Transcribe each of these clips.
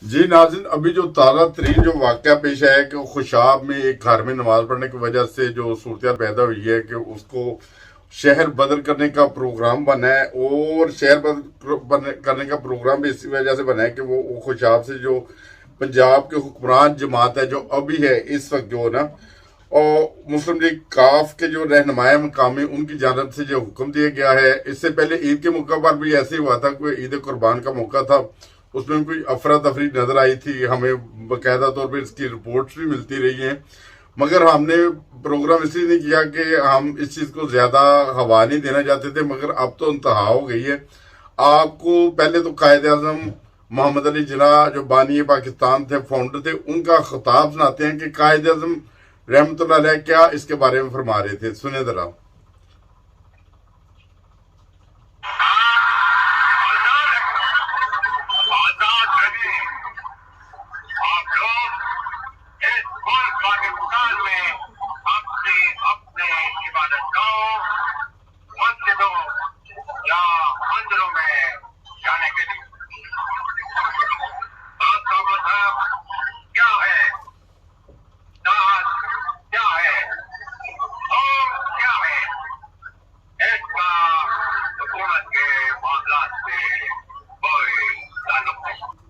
जी नाज़रीन, अभी जो ताज़ा तरीन जो वाक़या पेश आया है कि खुशाब में एक घर में नमाज पढ़ने की वजह से जो सूरत पैदा हुई है कि उसको शहर बदल करने का प्रोग्राम बना है, और शहर बदल करने का प्रोग्राम भी इसी वजह से बना है कि वो खुशाब से जो पंजाब के हुक्मरान जमात है जो अभी है इस वक्त जो है ना, और मुस्लिम लीग काफ के जो रहनुमाया मकामी उनकी जानब से जो हुक्म दिया गया है। इससे पहले ईद के मौका पर भी ऐसे ही हुआ था, कोई ईद कुर्बान का मौका था, उसमें कोई अफरा तफरी नजर आई थी, हमें बाकायदा तौर पर इसकी रिपोर्ट्स भी मिलती रही हैं। मगर हमने प्रोग्राम इसलिए नहीं किया कि हम इस चीज़ को ज़्यादा हवा नहीं देना चाहते थे, मगर अब तो इंतहा हो गई है। आपको पहले तो कायद आज़म मोहम्मद अली जिन्ना जो बानी पाकिस्तान थे, फाउंडर थे, उनका खिताब सुनाते हैं कि कायद आज़म रहमतुल्लाह अलैह क्या इसके बारे में फरमा रहे थे, सुने जरा।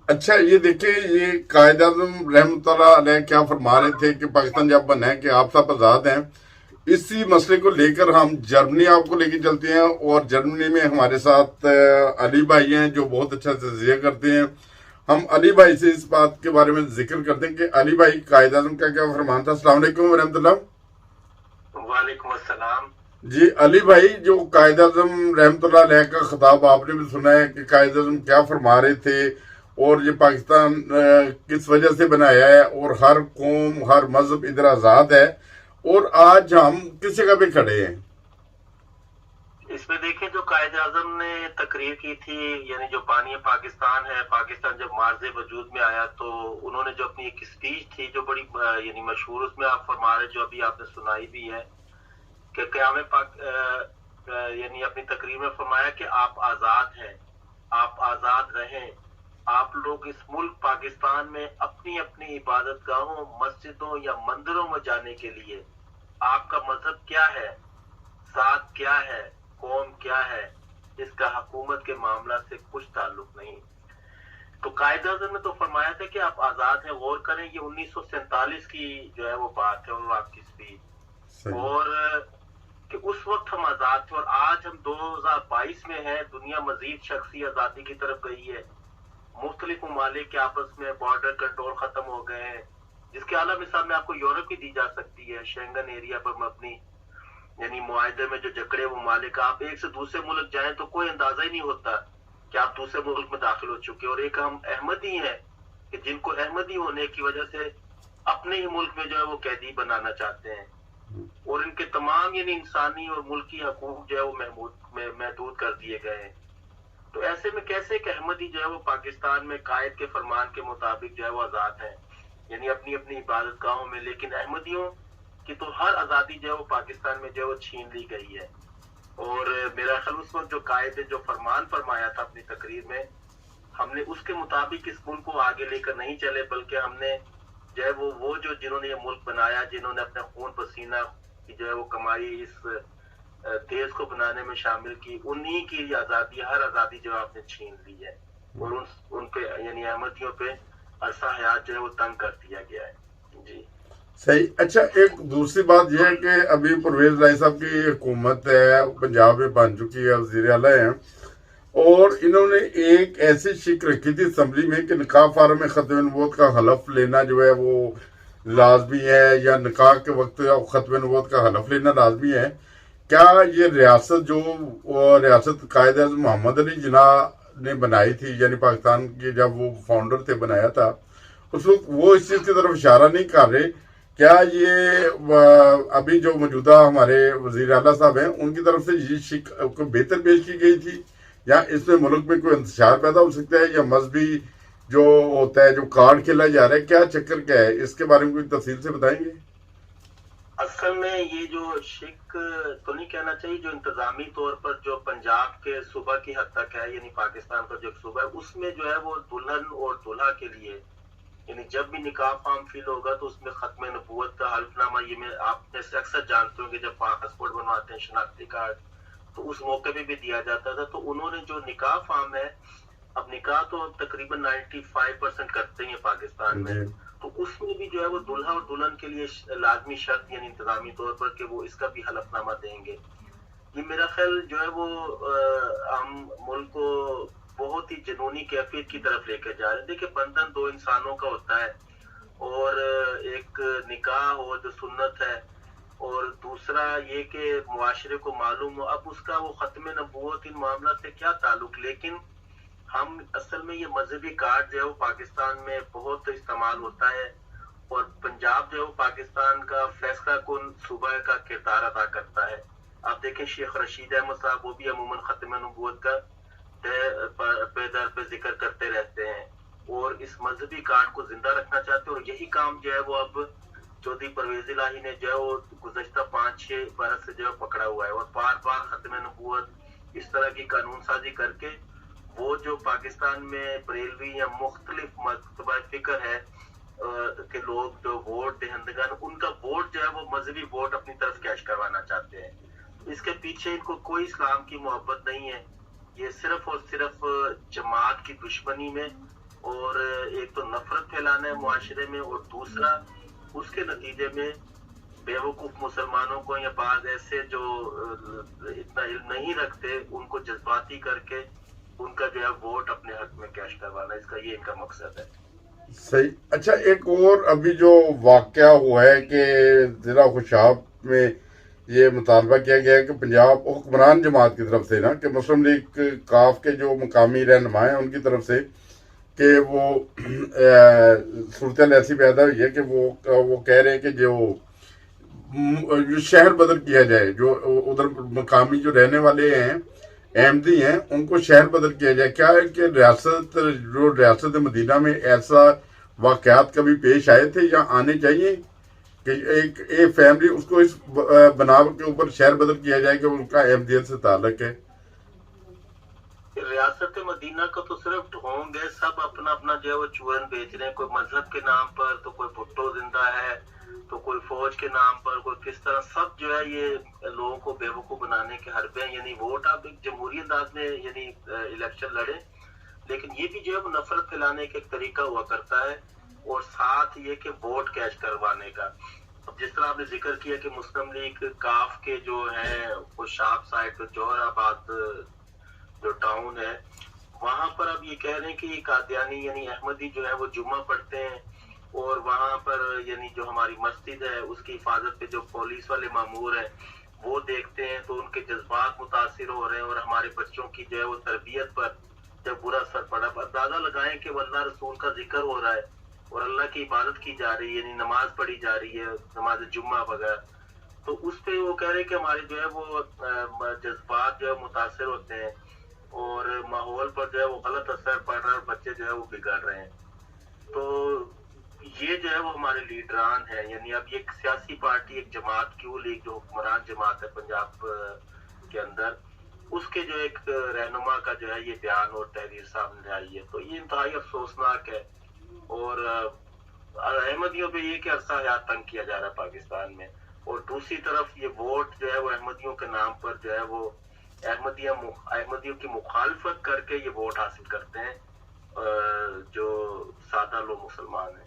अच्छा, ये देखिए, ये कायद आज़म रहमतुल्लाह अलैह क्या फरमा रहे थे कि पाकिस्तान जब बना है कि आप सब आज़ाद हैं। इसी मसले को लेकर हम जर्मनी आपको लेके चलते हैं, और जर्मनी में हमारे साथ अली भाई हैं जो बहुत अच्छा तज़किया करते हैं। हम अली भाई से इस बात के बारे में जिक्र करते हैं कि अली भाई कायद आज़म का क्या फरमान था। अस्सलाम वालेकुम रहमतुल्लाह। वालेकुम अस्सलाम। जी अली भाई, जो कायद आज़म रहमतुल्लाह अलैह का खिताब आपने भी सुना है कि कायद आज़म क्या फरमा रहे थे, और ये पाकिस्तान किस वजह से बनाया है, और हर कौम हर मजहब इधर आज़ाद है, और आज हम किस जगह पे खड़े हैं। इसमें देखें, जो कायद आज़म ने तकरीर की थी, यानी जो बानी पाकिस्तान है, पाकिस्तान जब मार्ज़े वजूद में आया तो उन्होंने जो अपनी एक स्पीच थी जो बड़ी यानी मशहूर, उसमें आप फरमा रहे, जो अभी आपने सुनाई भी है, कि क़याम पाक यानी अपनी तकरीर में फरमाया कि आप आज़ाद हैं, आप आज़ाद रहें। आप लोग इस मुल्क पाकिस्तान में अपनी अपनी इबादत गाहों, मस्जिदों या मंदिरों में जाने के लिए आपका मजहब क्या है, ज़ात क्या है, कौम क्या है, इसका हुकूमत के मामला से कुछ ताल्लुक नहीं। तो कायद आज़म ने तो फरमाया था कि आप आज़ाद हैं। गौर करें, ये 1947 की जो है वो बात है, और आपकी स्पीच, और कि उस वक्त हम आज़ाद थे, और आज हम 2022 में हैं। दुनिया मजीद शख्सी आज़ादी की तरफ गई है, मुख्तलिफ ममालिक के आपस में बॉर्डर कंट्रोल खत्म हो गए हैं, जिसके अला मिसाल में आपको यूरोप की दी जा सकती है। शेंगन एरिया पर मबनी यानी मुआहदे में जो जकड़े ममालिक, आप एक से दूसरे मुल्क जाएं तो कोई अंदाजा ही नहीं होता कि आप दूसरे मुल्क में दाखिल हो चुके। और एक हम अहमदी हैं कि जिनको अहमदी होने की वजह से अपने ही मुल्क में जो है वो कैदी बनाना चाहते हैं, और इनके तमाम यानी इंसानी और मुल्की हकूक जो है वो महदूद कर दिए गए हैं। तो ऐसे में कैसे एक अहमदी जो है वो पाकिस्तान में कायद के फरमान के मुताबिक जो है वो आज़ाद है, यानी अपनी अपनी इबादत गाहों में, लेकिन अहमदियों की तो हर आज़ादी जो है वो पाकिस्तान में जो है वो छीन ली गई है। और मेरा ख्याल उस वक्त जो कायद ने जो फरमान फरमाया था अपनी तकरीर में, हमने उसके मुताबिक इस मुल्क को आगे लेकर नहीं चले, बल्कि हमने जो है वो जो जिन्होंने ये मुल्क बनाया, जिन्होंने अपने खून पसीना की जो है वो कमाई इस देश को बनाने में शामिल की, उन्हीं की आज़ादी, हर आज़ादी जो आपने छीन ली है, और उन पे यानी अहमदियों पे अरसा हयात जो है वो तंग कर दिया गया है। जी सही। अच्छा, एक दूसरी बात यह है कि अभी परवेज लाई साहब की हुकूमत है, पंजाब में बन चुकी है, वज़ीर आला है, और इन्होंने एक ऐसी शिक रखी थी असम्बली में कि निकाह फार्म में खत्म नबूवत का हलफ लेना जो है वो लाजमी है, या निकाह के वक्त खत्म नबूवत का हलफ लेना लाजमी है। क्या ये रियासत जो रियासत कायद आज़म मोहम्मद अली जिन्ना ने बनाई थी, यानी पाकिस्तान के जब वो फाउंडर थे, बनाया था, उस वक्त वो इस चीज़ की तरफ इशारा नहीं कर रहे? क्या ये अभी जो मौजूदा हमारे वज़ीर आला साहब हैं उनकी तरफ से ये शिक को बेहतर पेश की गई थी, या इसमें मुल्क में कोई इंतशार पैदा हो सकता है, या मजहबी जो होता है जो कार्ड खेला जा रहा है, क्या चक्कर क्या है, इसके बारे में कोई तफसील से बताएंगे? اصل میں یہ جو شک تو نہیں کہنا چاہیے، جو انتظامی طور پر جو پنجاب کے صوبہ کی حد تک ہے، یعنی پاکستان کا جو ایک صوبہ ہے، اس میں جو ہے وہ دلہن اور دولہا کے لیے یعنی جب بھی نکاح فارم فل ہوگا تو اس میں ختم نبوت کا حلف نامہ، یہ میں آپ میں سے اکثر جانتے ہوں کہ جب پاسپورٹ بنواتے ہیں، شناختی کارڈ، تو اس موقع پہ بھی دیا جاتا تھا. تو انہوں نے جو نکاح فارم ہے، اب نکاح تو تقریباً 95% کرتے ہیں پاکستان میں، تو اس میں بھی جو ہے وہ دلہا اور دلہن کے لیے لازمی شرط یعنی انتظامی طور پر کہ وہ اس کا بھی حلف نامہ دیں گے. یہ میرا خیال جو ہے وہ ہم ملک کو بہت ہی جنونی کیفیت کی طرف لے کے جا رہے ہیں. دیکھیں، بندھن دو انسانوں کا ہوتا ہے، اور ایک نکاح ہو جو سنت ہے، اور دوسرا یہ کہ معاشرے کو معلوم ہو. اب اس کا وہ ختم نبوت ان معاملات سے کیا تعلق، لیکن ہم اصل میں یہ مذہبی کارڈ جو ہے وہ پاکستان میں بہت استعمال ہوتا ہے، اور پنجاب جو ہے وہ پاکستان کا فیصلہ کن صوبہ کا کردار ادا کرتا ہے. آپ دیکھیں شیخ رشید احمد صاحب، وہ بھی عموماً ختم نبوت کا پے در پہ ذکر کرتے رہتے ہیں، اور اس مذہبی کارڈ کو زندہ رکھنا چاہتے ہیں. اور یہی کام جو ہے وہ اب چودھری پرویز الہی نے جو ہے وہ گزشتہ 5-6 برس سے جو ہے پکڑا ہوا ہے، اور بار بار ختم نبوت اس طرح کی قانون سازی کر کے وہ جو پاکستان میں بریلوی یا مختلف مکتبہ فکر ہے کہ لوگ جو ووٹ دہندگان، ان کا ووٹ جو ہے وہ مذہبی ووٹ اپنی طرف کیش کروانا چاہتے ہیں. اس کے پیچھے ان کو کوئی اسلام کی محبت نہیں ہے، یہ صرف اور صرف جماعت کی دشمنی میں اور ایک تو نفرت پھیلانا ہے معاشرے میں، اور دوسرا اس کے نتیجے میں بیوقوف مسلمانوں کو یا بعض ایسے جو اتنا علم نہیں رکھتے ان کو جذباتی کر کے ان کا جو ہے ووٹ اپنے حق میں کیش کروانا، اس کا یہ ان کا مقصد ہے. صحیح. اچھا، ایک اور ابھی جو واقعہ ہوا ہے کہ ضلع خوشاب میں یہ مطالبہ کیا گیا ہے کہ پنجاب حکمران جماعت کی طرف سے نا کہ مسلم لیگ کاف کے جو مقامی رہنما ہیں ان کی طرف سے کہ وہ صورتحال ایسی پیدا ہوئی ہے کہ وہ کہہ رہے ہیں کہ جو شہر بدل کیا جائے، جو ادھر مقامی جو رہنے والے ہیں احمدی ہیں ان کو شہر بدل کیا جائے. کیا ہے کہ ریاست مدینہ میں ایسا واقعات کبھی پیش آئے تھے یا آنے چاہیے کہ ایک فیملی اس کو اس بنا کے اوپر شہر بدل کیا جائے کہ ان کا احمدیت سے تعلق ہے؟ ریاست مدینہ کا تو صرف ڈھونگ ہے، سب اپنا اپنا جو ہے وہ چورن بیچ رہے ہیں، کوئی مذہب کے نام پر تو کوئی بھٹو زندہ ہے تو کوئی فوج کے نام پر کوئی کس طرح، سب جو ہے یہ لوگوں کو بیوقوف بنانے کے حربے ہیں. یعنی ووٹ آپ ایک جمہوری انداز میں یعنی الیکشن لڑے، لیکن یہ بھی جو ہے وہ نفرت پھیلانے کا ایک طریقہ ہوا کرتا ہے، اور ساتھ یہ کہ ووٹ کیش کروانے کا. اب جس طرح آپ نے ذکر کیا کہ مسلم لیگ کاف کے جو ہیں خوشاب سائڈ جوہر آباد جو ٹاؤن ہے، وہاں پر اب یہ کہہ رہے ہیں کہ یہ قادیانی یعنی احمدی جو ہے وہ جمعہ پڑھتے ہیں، اور وہاں پر یعنی جو ہماری مسجد ہے اس کی حفاظت پہ جو پولیس والے مامور ہیں وہ دیکھتے ہیں تو ان کے جذبات متاثر ہو رہے ہیں، اور ہمارے بچوں کی جو ہے وہ تربیت پر جب برا اثر پڑا. اندازہ لگائیں کہ وہ اللہ رسول کا ذکر ہو رہا ہے اور اللہ کی عبادت کی جا رہی ہے، یعنی نماز پڑھی جا رہی ہے، نماز جمعہ وغیرہ، تو اس پہ وہ کہہ رہے ہیں کہ ہمارے جو ہے وہ جذبات جو ہے متاثر ہوتے ہیں، اور ماحول پر جو ہے وہ غلط اثر پڑ رہا ہے، اور بچے جو ہے وہ بگڑ رہے ہیں. تو یہ جو ہے وہ ہمارے لیڈران ہیں، یعنی اب یہ ایک سیاسی پارٹی، ایک جماعت کیوں لیگ جو حکمران جماعت ہے پنجاب کے اندر، اس کے جو ایک رہنما کا جو ہے یہ بیان اور تحریر سامنے آئی ہے، تو یہ انتہائی افسوسناک ہے. اور احمدیوں پہ یہ کہ عرصہ حیات تنگ کیا جا رہا ہے پاکستان میں، اور دوسری طرف یہ ووٹ جو ہے وہ احمدیوں کے نام پر جو ہے وہ احمدیوں کی مخالفت کر کے یہ ووٹ حاصل کرتے ہیں جو سادہ لوگ مسلمان ہیں.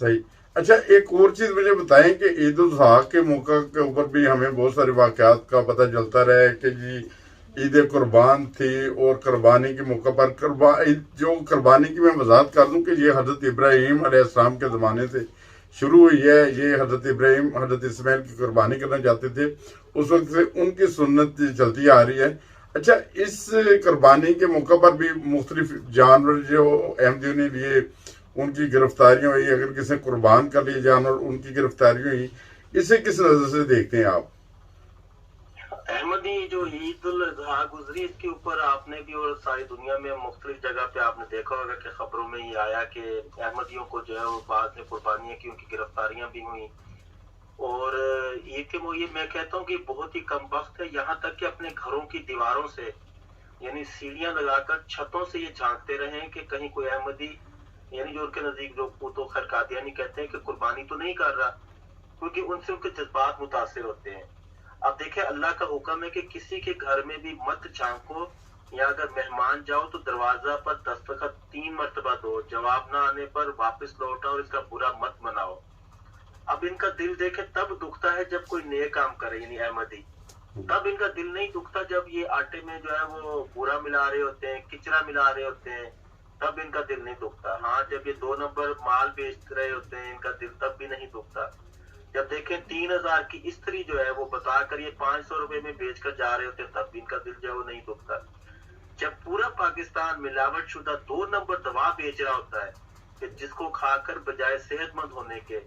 صحیح. اچھا، ایک اور چیز مجھے بتائیں کہ عید الاضحیٰ کے موقع کے اوپر بھی ہمیں بہت سارے واقعات کا پتہ چلتا رہا ہے کہ جی عید قربان تھی، اور قربانی کے موقع پر جو قربانی کی میں وضاحت کر دوں کہ یہ حضرت ابراہیم علیہ السلام کے زمانے سے شروع ہوئی ہے. یہ حضرت ابراہیم حضرت اسماعیل کی قربانی کرنا چاہتے تھے، اس وقت سے ان کی سنت چلتی آ رہی ہے. اچھا، اس قربانی کے موقع پر بھی مختلف جانور جو احمدیوں نے لیے ان کی گرفتاریاں ہوئی، اگر کسی نے قربان کر لیے جانور ان کی گرفتاری ہوئی، اسے کس نظر سے دیکھتے ہیں آپ؟ احمدی جو عید الاضحیٰ گزری اس کے اوپر آپ نے بھی اور ساری دنیا میں مختلف جگہ پہ آپ نے دیکھا ہوگا کہ خبروں میں یہ آیا کہ احمدیوں کو جو ہے وہ بعد میں قربانیاں کی ان کی گرفتاریاں بھی ہوئیں. और ये मैं कहता हूँ कि बहुत ही कम वक्त है, यहाँ तक कि अपने घरों की दीवारों से यानी सीढ़ियां लगाकर छतों से ये झांकते रहे कि कहीं कोई अहमदी यानी जो उनके नजदीक लोग तो खैर कादियानी कहते हैं कि कुर्बानी तो नहीं कर रहा, क्योंकि उनसे उनके जज्बात मुतासिर होते हैं। अब देखिए अल्लाह का हुक्म है कि किसी के घर में भी मत झांको, या अगर मेहमान जाओ तो दरवाजा पर दस्तखत 3 मरतबा दो, जवाब ना आने पर वापस लौटाओ और इसका बुरा मत मनाओ। अब इनका दिल देखे तब दुखता है जब कोई नेक काम करे यानी अहमदी, तब इनका दिल नहीं दुखता जब ये आटे में जो है वो बूरा मिला रहे होते हैं, किचरा मिला रहे होते हैं, तब इनका दिल नहीं दुखता। हाँ, जब ये 2 नंबर माल बेच रहे होते हैं इनका दिल तब भी नहीं दुखता। जब देखें 3000 की स्त्री जो है वो बताकर ये 500 रुपए में बेचकर जा रहे होते हैं तब भी इनका दिल जो है वो नहीं दुखता। जब पूरा पाकिस्तान मिलावट शुदा 2 नंबर दवा बेच रहा होता है कि जिसको खाकर बजाय सेहतमंद होने के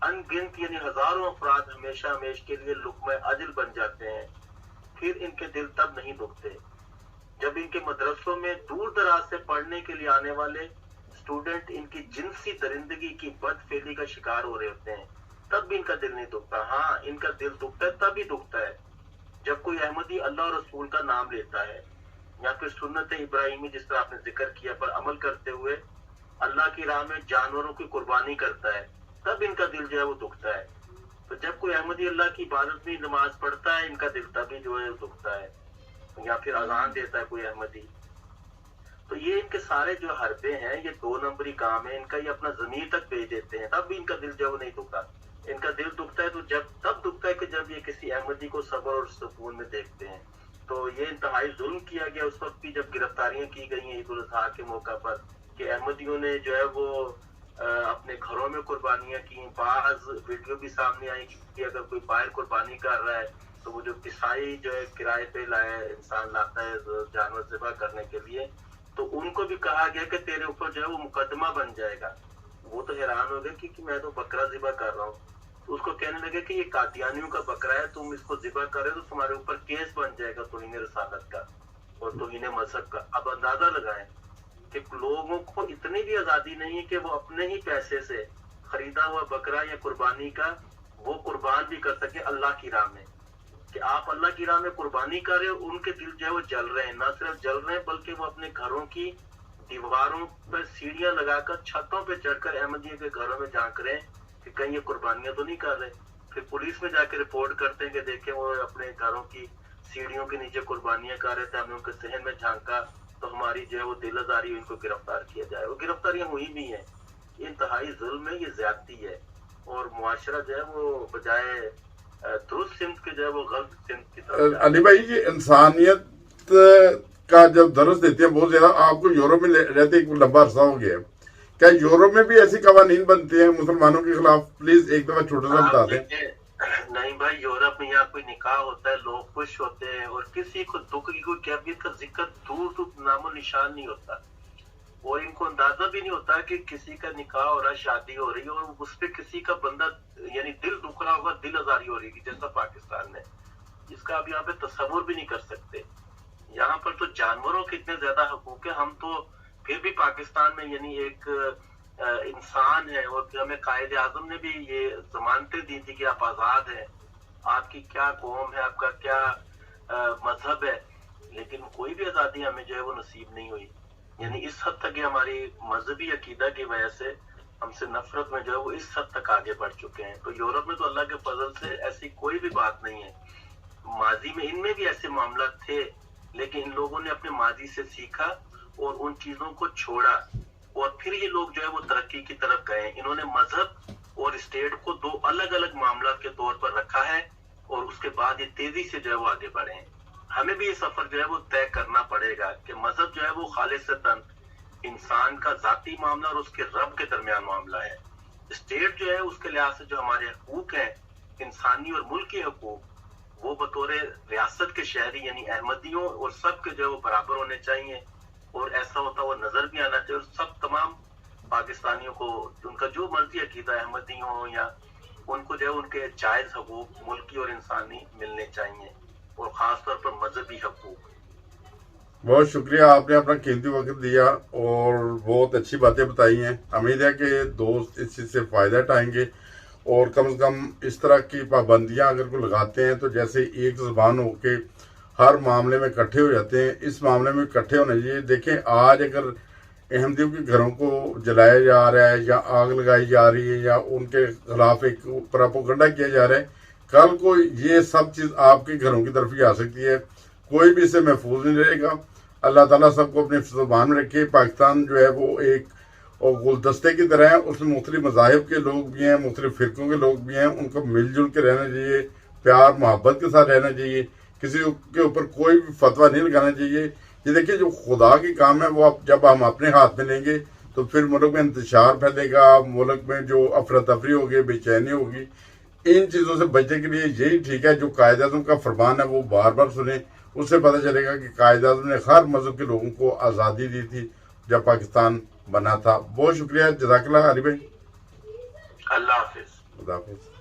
अनगिनत यानी हजारों अफराद हमेशा हमेश के लिए लुक्मा अजल बन जाते हैं, फिर इनके दिल तब नहीं दुखते। जब इनके मदरसों में दूर दराज से पढ़ने के लिए आने वाले स्टूडेंट इनकी जिनसी दरिंदगी की बदफेली का शिकार हो रहे होते हैं तब भी इनका दिल नहीं दुखता। हाँ, इनका दिल दुखता है तभी दुखता है जब कोई अहमदी अल्लाह और रसूल का नाम लेता है या फिर सुन्नत इब्राहिमी जिस तरह आपने जिक्र किया पर अमल करते हुए अल्लाह की राह में जानवरों की कुर्बानी करता है, तब इनका दिल जो है वो दुखता है। तो जब कोई अहमदी अल्लाह की इबादत में नमाज पढ़ता है इनका दिल तभी जो है दुखता है, या फिर अजान देता है कोई अहमदी। तो ये इनके सारे जो हरबे हैं ये 2 नंबरी काम है, इनका ये अपना जमीर तक भेज देते हैं तब भी इनका दिल जो है वो नहीं दुखता। इनका दिल दुखता है तो तब दुखता है कि जब ये किसी अहमदी को सब्र और सुकून में देखते हैं। तो ये इंतहाई जुल्म किया गया उस वक्त भी जब गिरफ्तारियां की गई हैं ईद उल अजहा के मौका पर कि अहमदियों ने जो है वो अपने घरों में कुर्बानियां की। बाज वीडियो भी सामने आई कि अगर कोई बाहर कुर्बानी कर रहा है तो वो जो किसाई जो है किराए पे लाए इंसान लाता है जानवर ज़िबा करने के लिए, तो उनको भी कहा गया कि तेरे ऊपर जो है वो मुकदमा बन जाएगा। वो तो हैरान हो गए कि मैं तो बकरा ज़िबा कर रहा हूँ, तो उसको कहने लगे कि ये कादियानियों का बकरा है, तुम इसको ज़िबा कर रहे हो तो तुम्हारे ऊपर केस बन जाएगा तौहीन रसालत का और तौहीन मजहब का। अब अंदाजा लगाएं कि लोगों को इतनी भी आजादी नहीं है कि वो अपने ही पैसे से खरीदा हुआ बकरा या कुर्बानी का वो कुर्बान भी कर सके अल्लाह की राह में। कि आप अल्लाह की राह में कुर्बानी कर रहे हो, उनके दिल जो है वो जल रहे हैं, ना सिर्फ जल रहे हैं बल्कि वो अपने घरों की दीवारों पर सीढ़ियां लगाकर छतों पे चढ़कर अहमदियों के घरों में झांक रहे हैं कि कहीं ये कुर्बानियां तो नहीं कर रहे। फिर पुलिस में जाके रिपोर्ट करते हैं कि देखें वो अपने घरों की सीढ़ियों के नीचे कुर्बानियां कर रहे थे, हमने उनके सहन में झांका तो हमारी जो है वो दिल आजारी हुई, इनको गिरफ्तार किया जाए। वो गिरफ्तारियां हुई भी हैं। ये इंतहाई जुल्म है, ये ज्यादती है और मुआशरा जो है वो बजाय दुरुस्त सिमत के जो है वो गलत सिमत की तरफ। अली भाई, ये इंसानियत का जब दर्स देते हैं बहुत ज्यादा, आपको यूरोप में रहते एक लंबा अरसा हो गया, क्या यूरोप में भी ऐसी कवानीन बनते हैं मुसलमानों के खिलाफ? प्लीज एक दफा छोटा सा बता दें। नहीं भाई, यूरोप में यहाँ कोई निकाह होता है, लोग खुश होते हैं और किसी को दुख की कोई कैफियत का जिक्र दूर नामो निशान नहीं होता और इनको अंदाजा भी नहीं होता कि किसी का निकाह हो रहा है, शादी हो रही है और उस पर किसी का बंदा यानी दिल दुख रहा होगा, दिल आजारी हो रही है जैसा पाकिस्तान में, इसका आप यहाँ पे तस्वुर भी नहीं कर सकते। यहाँ पर तो जानवरों के इतने ज्यादा हकूक है, हम तो फिर भी पाकिस्तान में यानी एक इंसान है और फिर हमें कायद आजम ने भी ये जमानतें दी थी कि आप आजाद हैं, आपकी क्या कौम है, आपका क्या मजहब है, लेकिन कोई भी आजादी हमें जो है वो नसीब नहीं हुई। यानी इस हद तक हमारी मजहबी अकीदा की वजह से हमसे नफरत में जो है वो इस हद तक आगे बढ़ चुके हैं। तो यूरोप में तो अल्लाह के फजल से ऐसी कोई भी बात नहीं है। माजी में इनमें भी ऐसे मामला थे, लेकिन इन लोगों ने अपने माजी से सीखा और उन चीजों को छोड़ा और फिर ये लोग जो है वो तरक्की की तरफ गए। इन्होंने मजहब और स्टेट को 2 अलग अलग मामला के तौर पर रखा है और उसके बाद ये तेजी से जो है वो आगे बढ़े हैं। हमें भी ये सफर जो है वो तय करना पड़ेगा कि मजहब जो है वो खालिसतन इंसान का जाती मामला और उसके रब के दरमियान मामला है। स्टेट जो है उसके लिहाज से जो हमारे हकूक है इंसानी और मुल्की हकूक, वो बतौर रियासत के शहरी यानी अहमदियों और सब के जो है वो बराबर होने चाहिए और ऐसा होता हुआ नजर भी आना चाहिए और सब तमाम पाकिस्तानियों को उनका जो मर्जी अकीदा अहमदी हो या उनको जो है उनके जायज हकूक मुल्की और इंसानी मिलने चाहिए और खास तौर पर मजहबी हकूक। बहुत शुक्रिया, आपने अपना कीमती वक्त दिया और बहुत अच्छी बातें बताई हैं। उम्मीद है कि दोस्त इस चीज़ से फ़ायदा उठाएंगे اور کم از کم اس طرح کی پابندیاں اگر کوئی لگاتے ہیں تو جیسے ایک زبان ہو کے ہر معاملے میں اکٹھے ہو جاتے ہیں، اس معاملے میں اکٹھے ہونا چاہیے۔ دیکھیں آج اگر احمدیوں کے گھروں کو جلایا جا رہا ہے یا آگ لگائی جا رہی ہے یا ان کے خلاف ایک پراپوگنڈا کیا جا رہا ہے، کل کو یہ سب چیز آپ کے گھروں کی طرف ہی آ سکتی ہے، کوئی بھی اس سے محفوظ نہیں رہے گا۔ اللہ تعالیٰ سب کو اپنی زبان میں رکھے۔ پاکستان جو ہے وہ ایک گلدستے کی طرح ہے، اس میں مختلف مذاہب کے لوگ بھی ہیں، مختلف فرقوں کے لوگ بھی ہیں، ان کو مل جل کے رہنا چاہیے، پیار محبت کے ساتھ رہنا چاہیے، کسی کے اوپر کوئی بھی فتویٰ نہیں لگانا چاہیے۔ یہ دیکھیے جو خدا کی کام ہے وہ جب ہم اپنے ہاتھ میں لیں گے تو پھر ملک میں انتشار پھیلے گا، ملک میں جو افراتفری ہوگی، بے چینی ہوگی۔ ان چیزوں سے بچنے کے لیے یہی ٹھیک ہے جو قائد اعظم کا فرمان ہے وہ بار بار سنیں، اس سے پتہ چلے گا کہ قائد اعظم نے ہر مذہب کے لوگوں کو آزادی دی تھی جب پاکستان بنا تھا۔ بہت شکریہ، جزاک اللہ علی بھائی، اللہ حافظ۔ خدا حافظ۔